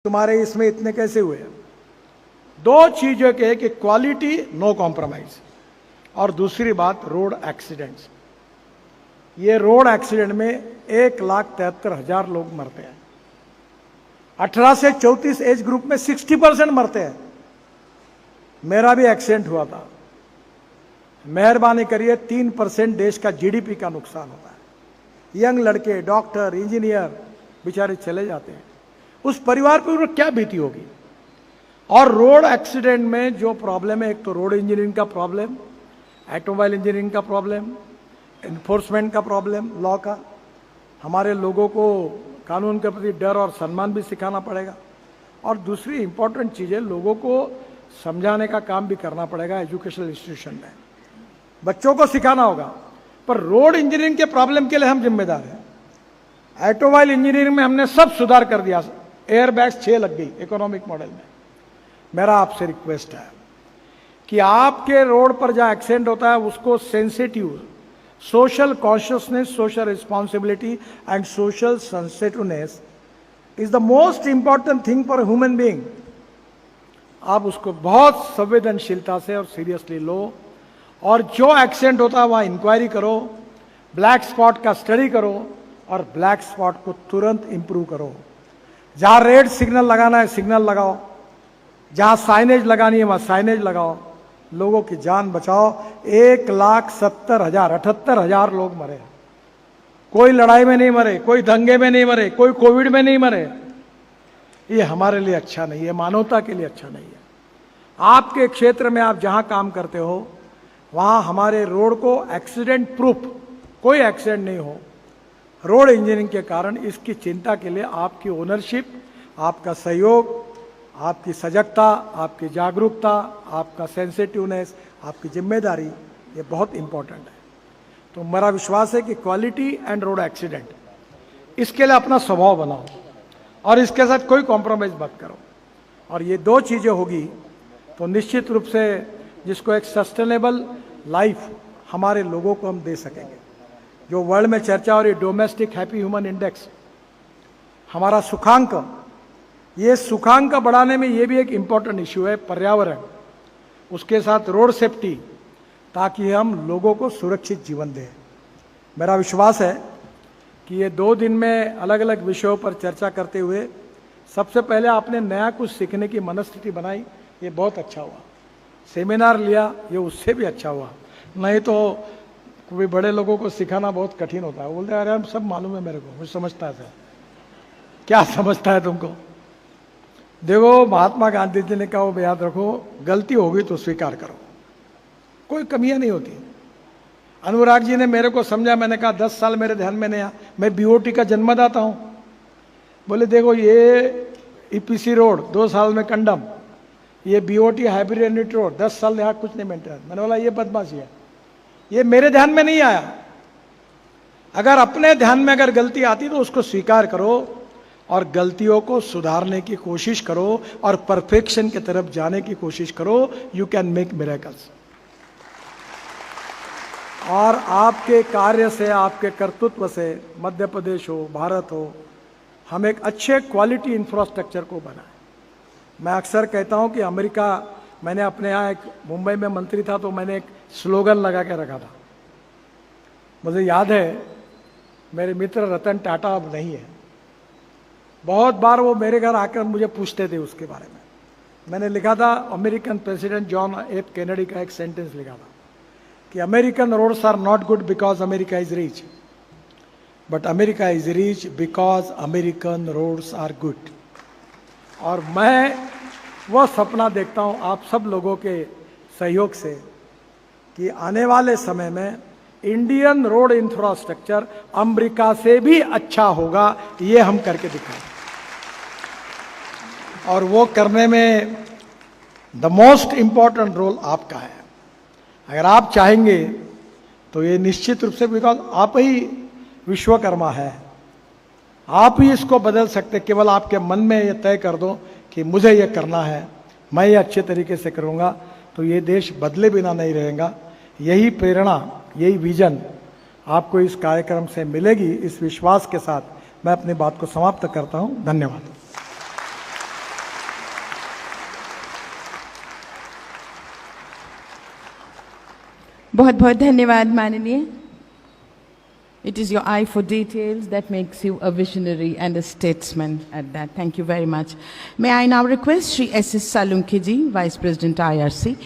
तुम्हारे इसमें इतने कैसे हुए? दो चीजों के, कि क्वालिटी नो कॉम्प्रोमाइज, और दूसरी बात रोड एक्सीडेंट्स। ये रोड एक्सीडेंट में 1,73,000 लोग मरते हैं। 18 से 34 एज ग्रुप में 60% मरते हैं। मेरा भी एक्सीडेंट हुआ था। मेहरबानी करिए, 3% देश का जीडीपी का नुकसान होता है। यंग लड़के, डॉक्टर, इंजीनियर बेचारे चले जाते हैं। उस परिवार पर क्या बीती होगी। और रोड एक्सीडेंट में जो प्रॉब्लम है, एक तो रोड इंजीनियरिंग का प्रॉब्लम, ऑटोमोबाइल इंजीनियरिंग का प्रॉब्लम, इन्फोर्समेंट का प्रॉब्लम, लॉ का। हमारे लोगों को कानून के प्रति डर और सम्मान भी सिखाना पड़ेगा। और दूसरी इंपॉर्टेंट चीज़ है, लोगों को समझाने का काम भी करना पड़ेगा। एजुकेशनल इंस्टीट्यूशन में बच्चों को सिखाना होगा। पर रोड इंजीनियरिंग के प्रॉब्लम के लिए हम जिम्मेदार हैं। ऑटोमोबाइल इंजीनियरिंग में हमने सब सुधार कर दिया। एयर बैग्स 6 लग गई इकोनॉमिक मॉडल में। मेरा आपसे रिक्वेस्ट है कि आपके रोड पर जहां एक्सीडेंट होता है उसको sensitive, social consciousness, social responsibility and social sensitiveness is the most important thing for human being. आप उसको बहुत संवेदनशीलता से और सीरियसली लो, और जो एक्सीडेंट होता है वहां इंक्वायरी करो, ब्लैक स्पॉट का स्टडी करो, और ब्लैक स्पॉट को तुरंत इंप्रूव करो। जहां रेड सिग्नल लगाना है सिग्नल लगाओ, जहां साइनेज लगानी है वहां साइनेज लगाओ, लोगों की जान बचाओ। 1,70,000 78,000 लोग मरे। कोई लड़ाई में नहीं मरे, कोई दंगे में नहीं मरे, कोई कोविड में नहीं मरे। ये हमारे लिए अच्छा नहीं है, मानवता के लिए अच्छा नहीं है। आपके क्षेत्र में आप जहां काम करते हो वहां हमारे रोड को एक्सीडेंट प्रूफ, कोई एक्सीडेंट नहीं हो, रोड इंजीनियरिंग के कारण इसकी चिंता के लिए आपकी ओनरशिप, आपका सहयोग, आपकी सजगता, आपकी जागरूकता, आपका सेंसिटिवनेस, आपकी जिम्मेदारी, ये बहुत इंपॉर्टेंट है। तो मेरा विश्वास है कि क्वालिटी एंड रोड एक्सीडेंट, इसके लिए अपना स्वभाव बनाओ और इसके साथ कोई कॉम्प्रोमाइज मत करो। और ये दो चीज़ें होगी तो निश्चित रूप से जिसको एक सस्टेनेबल लाइफ हमारे लोगों को हम दे सकेंगे। जो वर्ल्ड में चर्चा हो रही डोमेस्टिक हैप्पी ह्यूमन इंडेक्स, हमारा सुखांक, ये सुखांक बढ़ाने में ये भी एक इम्पॉर्टेंट इश्यू है। पर्यावरण, उसके साथ रोड सेफ्टी, ताकि हम लोगों को सुरक्षित जीवन दें। मेरा विश्वास है कि ये 2 दिन में अलग अलग विषयों पर चर्चा करते हुए सबसे पहले आपने नया कुछ सीखने की मनस्थिति बनाई, ये बहुत अच्छा हुआ। सेमिनार लिया, ये उससे भी अच्छा हुआ। नहीं तो कोई बड़े लोगों को सिखाना बहुत कठिन होता है। बोलते हैं अरे हम सब मालूम है मेरे को, मुझे समझता है। क्या समझता है तुमको? देखो, महात्मा गांधी जी ने कहा, वो याद रखो, गलती होगी तो स्वीकार करो, कोई कमियां नहीं होती। अनुराग जी ने मेरे को समझा, मैंने कहा 10 साल मेरे ध्यान में नहीं आया, मैं बीओटी का जन्मदाता हूं। बोले देखो, ये ईपीसी रोड 2 साल में कंडम, ये बीओटी हाइब्रिड यूनिट रोड 10 साल यहाँ कुछ नहीं मेंटेन। मैंने बोला ये बदमाशी है, ये मेरे ध्यान में नहीं आया। अगर अपने ध्यान में अगर गलती आती तो उसको स्वीकार करो और गलतियों को सुधारने की कोशिश करो और परफेक्शन की तरफ जाने की कोशिश करो। You can make miracles. और आपके कार्य से, आपके कर्तृत्व से मध्य प्रदेश हो, भारत हो, हम एक अच्छे क्वालिटी इंफ्रास्ट्रक्चर को बनाएं। मैं अक्सर कहता हूं कि अमेरिका, मैंने अपने यहाँ एक मुंबई में मंत्री था तो मैंने एक स्लोगन लगा के रखा था। मुझे याद है, मेरे मित्र रतन टाटा अब नहीं है, बहुत बार वो मेरे घर आकर मुझे पूछते थे उसके बारे में। मैंने लिखा था, American president John F Kennedy का एक सेंटेंस लिखा था कि American roads are not good because America is rich, but America is rich because American roads are good. और मैं वो सपना देखता हूँ आप सब लोगों के सहयोग से कि आने वाले समय में इंडियन रोड इंफ्रास्ट्रक्चर अमेरिका से भी अच्छा होगा, ये हम करके दिखाएं। और वो करने में द मोस्ट इंपॉर्टेंट रोल आपका है। अगर आप चाहेंगे तो ये निश्चित रूप से, बिकॉज आप ही विश्वकर्मा है, आप ही इसको बदल सकते। केवल आपके मन में ये तय कर दो कि मुझे ये करना है, मैं ये अच्छे तरीके से करूँगा, तो ये देश बदले बिना नहीं रहेगा। यही प्रेरणा, यही विजन आपको इस कार्यक्रम से मिलेगी। इस विश्वास के साथ मैं अपनी बात को समाप्त करता हूँ। धन्यवाद। बहुत बहुत धन्यवाद माननीय. It is your eye for details that makes you a visionary and a statesman at that. Thank you very much. May I now request Shri S.S. Salunkhe ji, Vice President IRC,